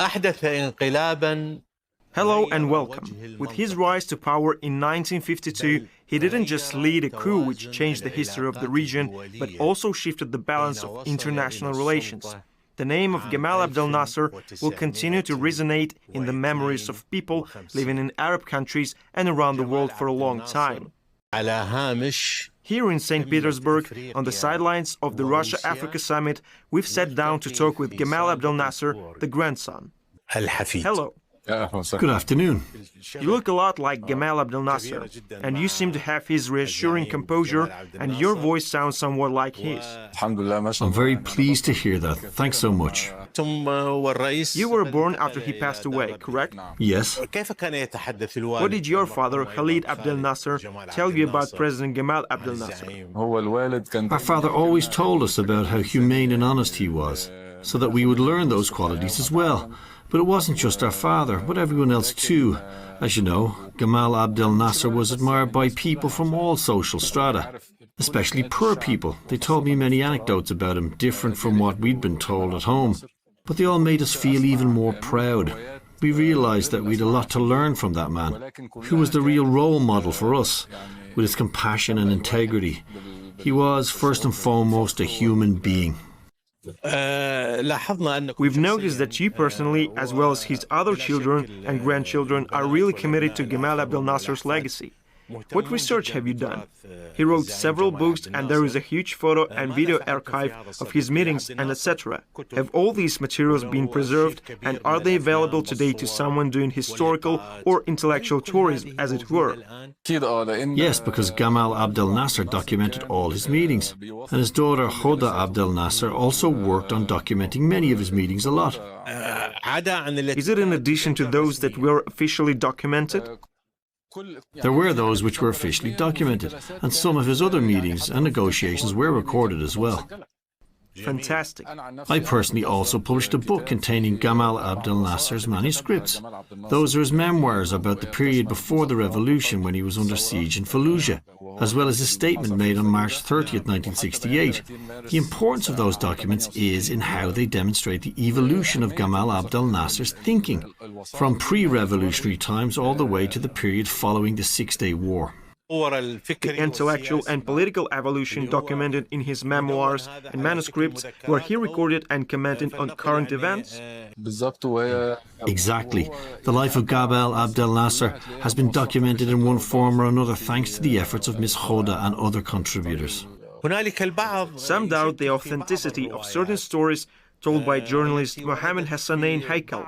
أحدث انقلابا. Hello and welcome. With his rise to power in 1952, he didn't just lead a coup which changed the history of the region, but also shifted the balance of international relations. The name of Gamal Abdel Nasser will continue to resonate in the memories of people living in Arab countries and around the world for a long time. Here in St. Petersburg, on the sidelines of the Russia-Africa summit, we've sat down to talk with Gamal Abdel Nasser, the grandson. Hello. Good afternoon. You look a lot like Gamal Abdel Nasser, and you seem to have his reassuring composure, and your voice sounds somewhat like his. I'm very pleased to hear that. Thanks so much. You were born after he passed away, correct? Yes. What did your father, Khalid Abdel Nasser, tell you about President Gamal Abdel Nasser? Our father always told us about how humane and honest he was, so that we would learn those qualities as well. But it wasn't just our father, but everyone else too. As you know, Gamal Abdel Nasser was admired by people from all social strata, especially poor people. They told me many anecdotes about him, different from what we'd been told at home. But they all made us feel even more proud. We realized that we'd a lot to learn from that man, who was the real role model for us, with his compassion and integrity. He was, first and foremost, a human being. We've noticed that you personally, as well as his other children and grandchildren, are really committed to Gamal Abdel Nasser's legacy. What research have you done? He wrote several books and there is a huge photo and video archive of his meetings and etc. Have all these materials been preserved and are they available today to someone doing historical or intellectual tourism, as it were? Yes, because Gamal Abdel Nasser documented all his meetings, and his daughter Hoda Abdel Nasser also worked on documenting many of his meetings a lot. Is it in addition to those that were officially documented? There were those which were officially documented, and some of his other meetings and negotiations were recorded as well. Fantastic. I personally also published a book containing Gamal Abdel Nasser's manuscripts. Those are his memoirs about the period before the revolution when he was under siege in Fallujah, as well as his statement made on March 30th, 1968. The importance of those documents is in how they demonstrate the evolution of Gamal Abdel Nasser's thinking, from pre-revolutionary times all the way to the period following the Six-Day War. The intellectual and political evolution documented in his memoirs and manuscripts where he recorded and commented on current events? Exactly. The life of Gamal Abdel Nasser has been documented in one form or another thanks to the efforts of Ms. Hoda and other contributors. Some doubt the authenticity of certain stories told by journalist Mohammed Hassanein Haikal.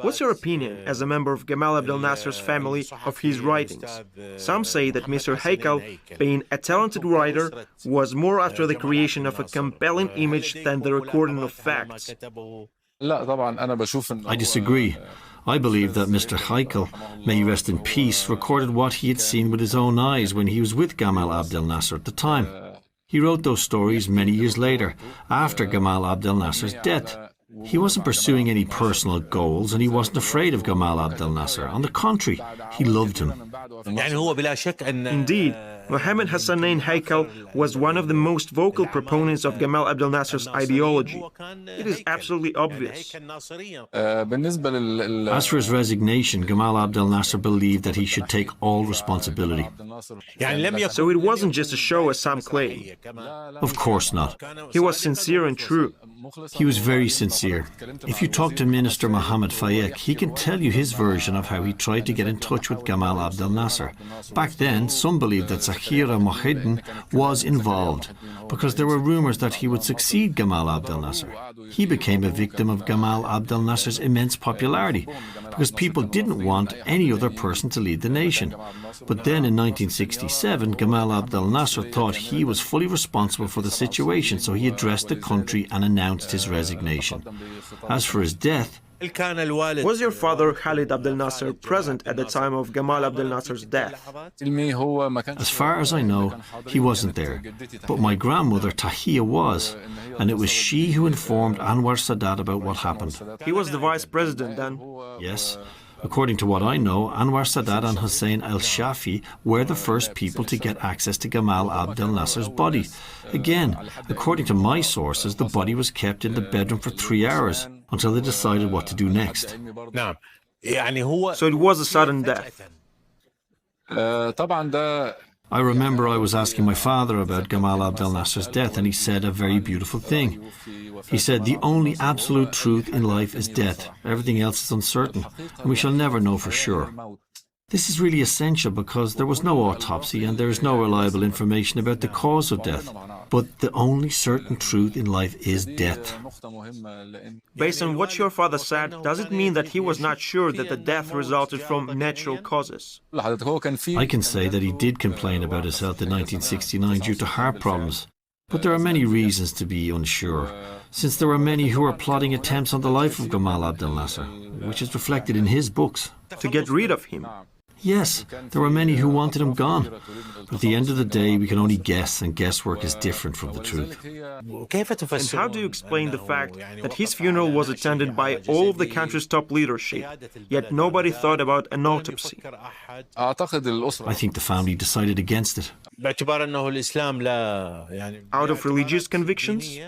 What's your opinion, as a member of Gamal Abdel Nasser's family, of his writings? Some say that Mr. Haikal, being a talented writer, was more after the creation of a compelling image than the recording of facts. I disagree. I believe that Mr. Haikal, may he rest in peace, recorded what he had seen with his own eyes when he was with Gamal Abdel Nasser at the time. He wrote those stories many years later, after Gamal Abdel Nasser's death. He wasn't pursuing any personal goals and he wasn't afraid of Gamal Abdel Nasser. On the contrary, he loved him. Indeed, Mohammed Hassanein Haikal was one of the most vocal proponents of Gamal Abdel Nasser's ideology. It is absolutely obvious. As for his resignation, Gamal Abdel Nasser believed that he should take all responsibility. So it wasn't just a show, as some claim. Of course not. He was sincere and true. He was very sincere. If you talk to Minister Mohammed Fayek, he can tell you his version of how he tried to get in touch with Gamal Abdel Nasser. Back then, some believed that Zahira Mohiddin was involved, because there were rumours that he would succeed Gamal Abdel Nasser. He became a victim of Gamal Abdel Nasser's immense popularity, because people didn't want any other person to lead the nation. But then in 1967, Gamal Abdel Nasser thought he was fully responsible for the situation, so he addressed the country and announced his resignation. As for his death, was your father Khalid Abdel Nasser present at the time of Gamal Abdel Nasser's death? As far as I know, he wasn't there. But my grandmother Tahia was, and it was she who informed Anwar Sadat about what happened. He was the vice president then? Yes. According to what I know, Anwar Sadat and Hussein al-Shafi were the first people to get access to Gamal Abdel Nasser's body. Again, according to my sources, the body was kept in the bedroom for 3 hours. until they decided what to do next. نعم يعني هو So it was a sudden death. I remember I was asking my father about Gamal Abdel Nasser's death, and he said a very beautiful thing. He said, the only absolute truth in life is death. Everything else is uncertain, and we shall never know for sure. This is really essential because there was no autopsy and there is no reliable information about the cause of death. But the only certain truth in life is death. Based on what your father said, does it mean that he was not sure that the death resulted from natural causes? I can say that he did complain about his health in 1969 due to heart problems. But there are many reasons to be unsure, since there were many who were plotting attempts on the life of Gamal Abdel Nasser, which is reflected in his books. To get rid of him? Yes, there were many who wanted him gone. But at the end of the day, we can only guess, and guesswork is different from the truth. And how do you explain the fact that his funeral was attended by all of the country's top leadership, yet nobody thought about an autopsy? I think the family decided against it. Out of religious convictions?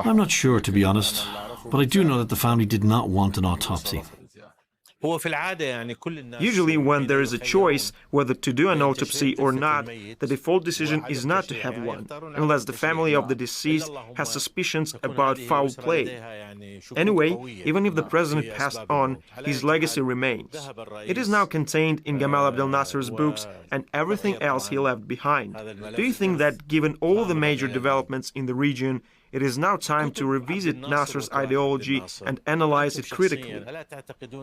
I'm not sure, to be honest, but I do know that the family did not want an autopsy. Usually when there is a choice whether to do an autopsy or not, the default decision is not to have one, unless the family of the deceased has suspicions about foul play. Anyway, even if the president passed on, his legacy remains. It is now contained in Gamal Abdel Nasser's books and everything else he left behind. Do you think that, given all the major developments in the region, it is now time to revisit Nasser's ideology and analyze it critically?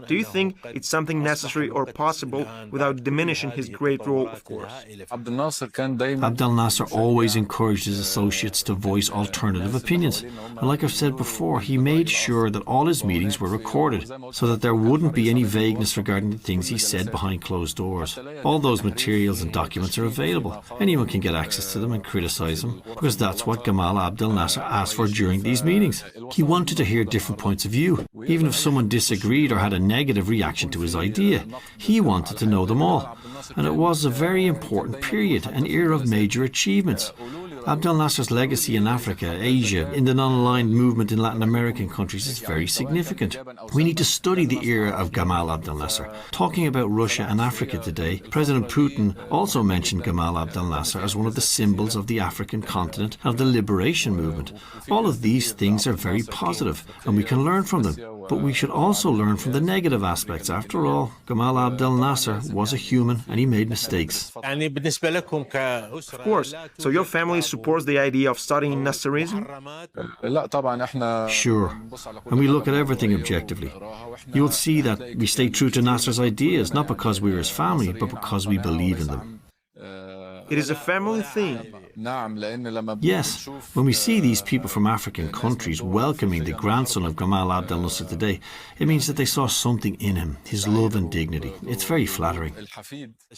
Do you think it's something necessary or possible without diminishing his great role, of course? Abdel Nasser always encouraged his associates to voice alternative opinions. And like I've said before, he made sure that all his meetings were recorded so that there wouldn't be any vagueness regarding the things he said behind closed doors. All those materials and documents are available. Anyone can get access to them and criticize them, because that's what Gamal Abdel Nasser asked for during these meetings. He wanted to hear different points of view, even if someone disagreed or had a negative reaction to his idea. He wanted to know them all. And it was a very important period, an era of major achievements. Abdel Nasser's legacy in Africa, Asia, in the non-aligned movement in Latin American countries is very significant. We need to study the era of Gamal Abdel Nasser. Talking about Russia and Africa today, President Putin also mentioned Gamal Abdel Nasser as one of the symbols of the African continent and of the liberation movement. All of these things are very positive, and we can learn from them. But we should also learn from the negative aspects. After all, Gamal Abdel Nasser was a human and he made mistakes. Of course. So your family supports the idea of studying Nasserism? Sure. And we look at everything objectively. You will see that we stay true to Nasser's ideas, not because we are his family, but because we believe in them. It is a family thing. Yes, when we see these people from African countries welcoming the grandson of Gamal Abdel Nasser today, it means that they saw something in him, his love and dignity. It's very flattering.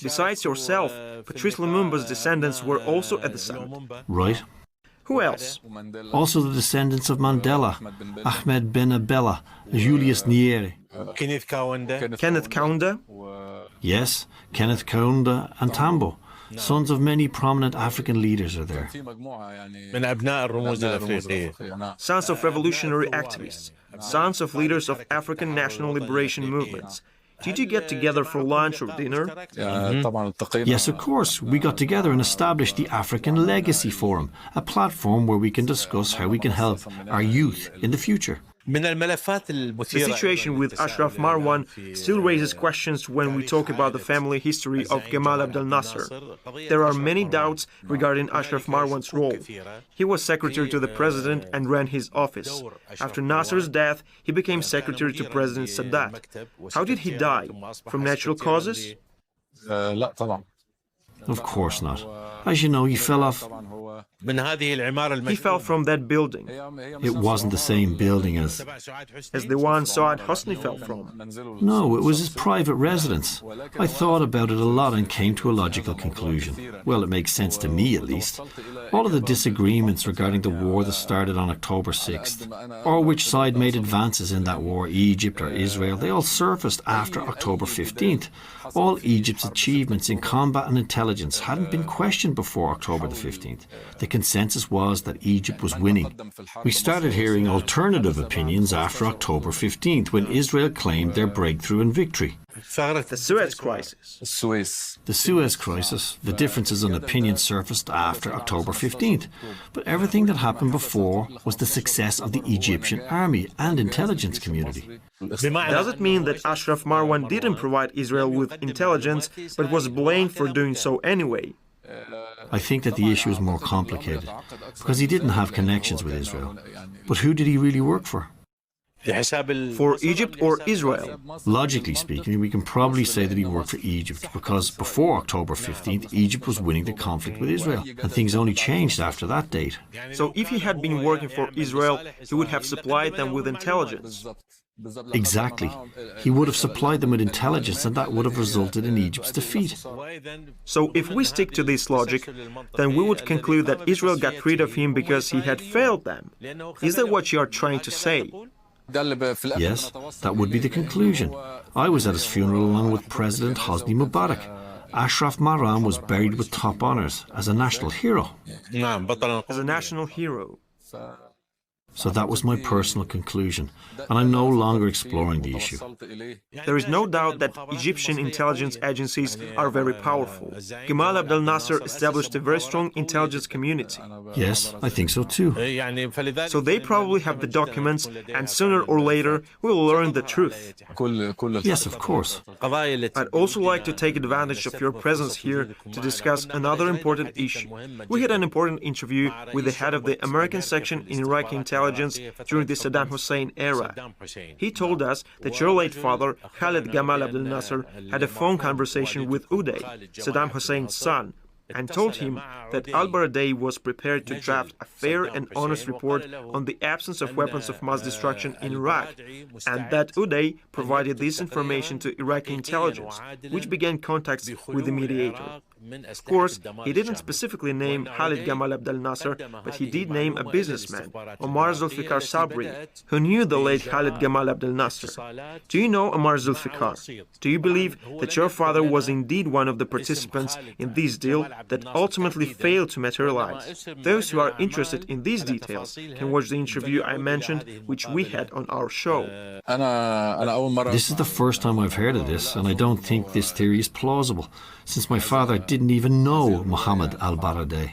Besides yourself, Patrice Lumumba's descendants were also at the summit. Right. Who else? Also the descendants of Mandela, Ahmed Ben Abella, Julius Nyerere. Kenneth Kaunda? Yes, Kenneth Kaunda and Tambo. Sons of many prominent African leaders are there. Sons of revolutionary activists, sons of leaders of African national liberation movements. Did you get together for lunch or dinner? Yes, of course. We got together and established the African Legacy Forum, a platform where we can discuss how we can help our youth in the future. The situation with Ashraf Marwan still raises questions when we talk about the family history of Gamal Abdel Nasser. There are many doubts regarding Ashraf Marwan's role. He was secretary to the president and ran his office. After Nasser's death, he became secretary to President Sadat. How did he die? From natural causes? Of course not. As you know, he fell off. He fell from that building. It wasn't the same building as the one Saad Hosni fell from. No, it was his private residence. I thought about it a lot and came to a logical conclusion. Well, it makes sense to me, at least. All of the disagreements regarding the war that started on October 6th, or which side made advances in that war, Egypt or Israel, they all surfaced after October 15th. All Egypt's achievements in combat and intelligence hadn't been questioned before October the 15th. the consensus was that Egypt was winning. We started hearing alternative opinions after October 15th, when Israel claimed their breakthrough and victory. The Suez Crisis. The Suez Crisis, the differences in opinion surfaced after October 15th. But everything that happened before was the success of the Egyptian army and intelligence community. Does it mean that Ashraf Marwan didn't provide Israel with intelligence, but was blamed for doing so anyway? I think that the issue is more complicated, because he didn't have connections with Israel. But who did he really work for? For Egypt or Israel? Logically speaking, we can probably say that he worked for Egypt, because before October 15th, Egypt was winning the conflict with Israel, and things only changed after that date. So if he had been working for Israel, he would have supplied them with intelligence. Exactly. He would have supplied them with intelligence, and that would have resulted in Egypt's defeat. So if we stick to this logic, then we would conclude that Israel got rid of him because he had failed them. Is that what you are trying to say? Yes, that would be the conclusion. I was at his funeral along with President Hosni Mubarak. Ashraf Marwan was buried with top honors as a national hero. As a national hero. So that was my personal conclusion, and I'm no longer exploring the issue. There is no doubt that Egyptian intelligence agencies are very powerful. Gamal Abdel Nasser established a very strong intelligence community. Yes, I think so too. So they probably have the documents, and sooner or later we will learn the truth. Yes, of course. I'd also like to take advantage of your presence here to discuss another important issue. We had an important interview with the head of the American section in Iraqi intelligence during the Saddam Hussein era. He told us that your late father, Khalid Gamal Abdel Nasser, had a phone conversation with Uday, Saddam Hussein's son, and told him that al-Baradei was prepared to draft a fair and honest report on the absence of weapons of mass destruction in Iraq, and that Uday provided this information to Iraqi intelligence, which began contacts with the mediator. Of course, he didn't specifically name Khalid Gamal Abdel Nasser, but he did name a businessman, Omar Zulfikar Sabri, who knew the late Khalid Gamal Abdel Nasser. Do you know Omar Zulfikar? Do you believe that your father was indeed one of the participants in this deal that ultimately failed to materialize? Those who are interested in these details can watch the interview I mentioned, which we had on our show. This is the first time I've heard of this, and I don't think this theory is plausible, since my father didn't even know Muhammad al-Baradei.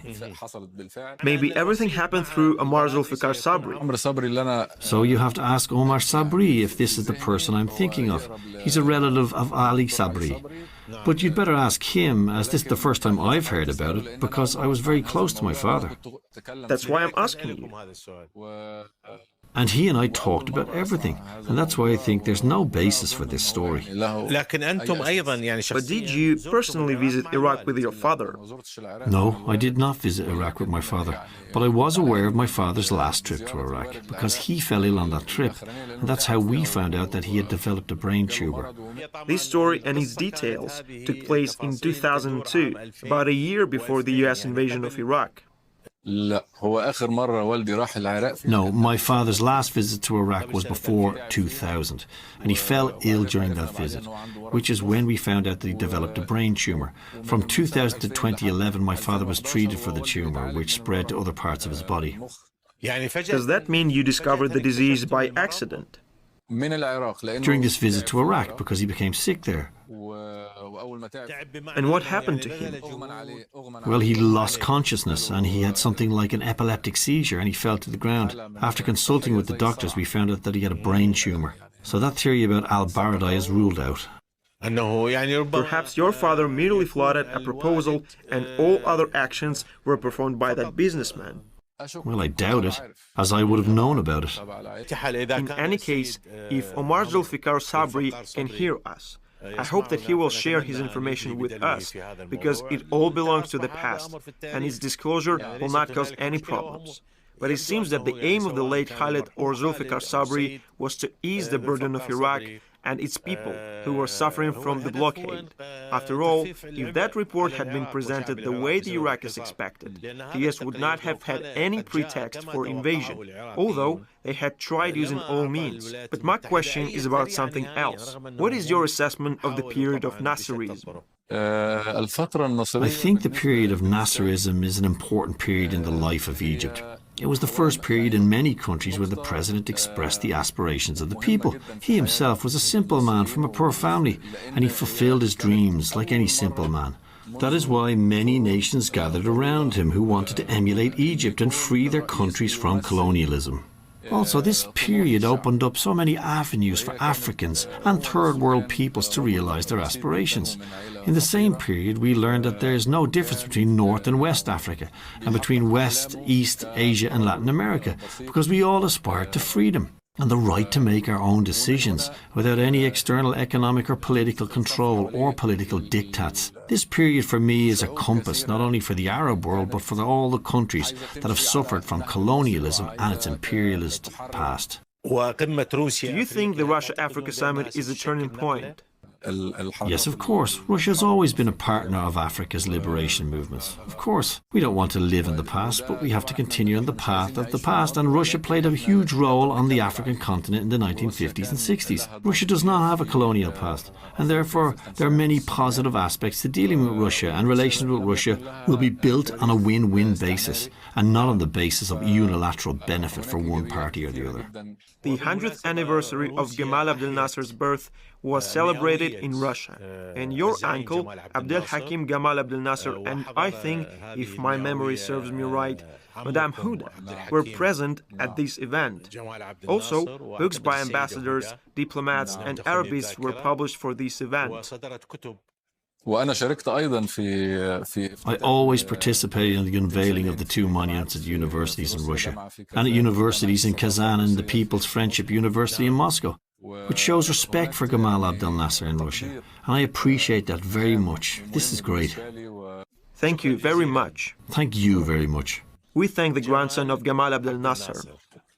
Maybe everything happened through Omar Zulfikar Sabri. So you have to ask Omar Sabri if this is the person I'm thinking of. He's a relative of Ali Sabri. But you'd better ask him, as this is the first time I've heard about it, because I was very close to my father. That's why I'm asking you. And he and I talked about everything, and that's why I think there's no basis for this story. But did you personally visit Iraq with your father? No, I did not visit Iraq with my father, but I was aware of my father's last trip to Iraq, because he fell ill on that trip, and that's how we found out that he had developed a brain tumor. This story and its details took place in 2002, about a year before the US invasion of Iraq. No, my father's last visit to Iraq was before 2000, and he fell ill during that visit, which is when we found out that he developed a brain tumor. From 2000 to 2011, my father was treated for the tumor, which spread to other parts of his body. Does that mean you discovered the disease by accident? During this visit to Iraq, because he became sick there. And what happened to him? Well, he lost consciousness, and he had something like an epileptic seizure, and he fell to the ground. After consulting with the doctors, we found out that he had a brain tumor. So that theory about al-Baradei is ruled out. Perhaps your father merely floated a proposal, and all other actions were performed by that businessman. Well, I doubt it, as I would have known about it. In any case, if Omar Zulfikar Sabri can hear us, I hope that he will share his information with us, because it all belongs to the past, and its disclosure will not cause any problems. But it seems that the aim of the late Khalid or Zulfikar Sabri was to ease the burden of Iraq and its people who were suffering from the blockade. After all, if that report had been presented the way the Iraqis expected, the US would not have had any pretext for invasion, although they had tried using all means. But my question is about something else. What is your assessment of the period of Nasserism? I think the period of Nasserism is an important period in the life of Egypt. It was the first period in many countries where the president expressed the aspirations of the people. He himself was a simple man from a poor family, and he fulfilled his dreams like any simple man. That is why many nations gathered around him who wanted to emulate Egypt and free their countries from colonialism. Also, this period opened up so many avenues for Africans and third world peoples to realize their aspirations. In the same period, we learned that there is no difference between North and West Africa, and between West, East, Asia and Latin America, because we all aspired to freedom and the right to make our own decisions without any external economic or political control or political diktats. This period for me is a compass not only for the Arab world but for all the countries that have suffered from colonialism and its imperialist past. Do you think the Russia-Africa summit is a turning point? Yes, of course. Russia has always been a partner of Africa's liberation movements. Of course, we don't want to live in the past, but we have to continue on the path of the past, and Russia played a huge role on the African continent in the 1950s and 60s. Russia does not have a colonial past, and therefore there are many positive aspects to dealing with Russia, and relations with Russia will be built on a win-win basis, and not on the basis of unilateral benefit for one party or the other. The 100th anniversary of Gamal Abdel Nasser's birth was celebrated in Russia, and your uncle Abdel Hakim Gamal Abdel Nasser and I think, if my memory serves me right, Madame Huda were present at this event. Also, books by ambassadors, diplomats and Arabists were published for this event. I always participated in the unveiling of the two monuments at universities in Russia, and at universities in Kazan and the People's Friendship University in Moscow, which shows respect for Gamal Abdel Nasser in Russia. And I appreciate that very much. This is great. Thank you very much. Thank you very much. We thank the grandson of Gamal Abdel Nasser.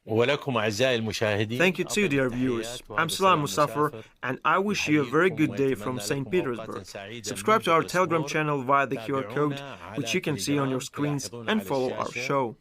Thank you too, dear viewers. I'm Salam Musaffar, and I wish you a very good day from St. Petersburg. Subscribe to our Telegram channel via the QR code, which you can see on your screens, and follow our show.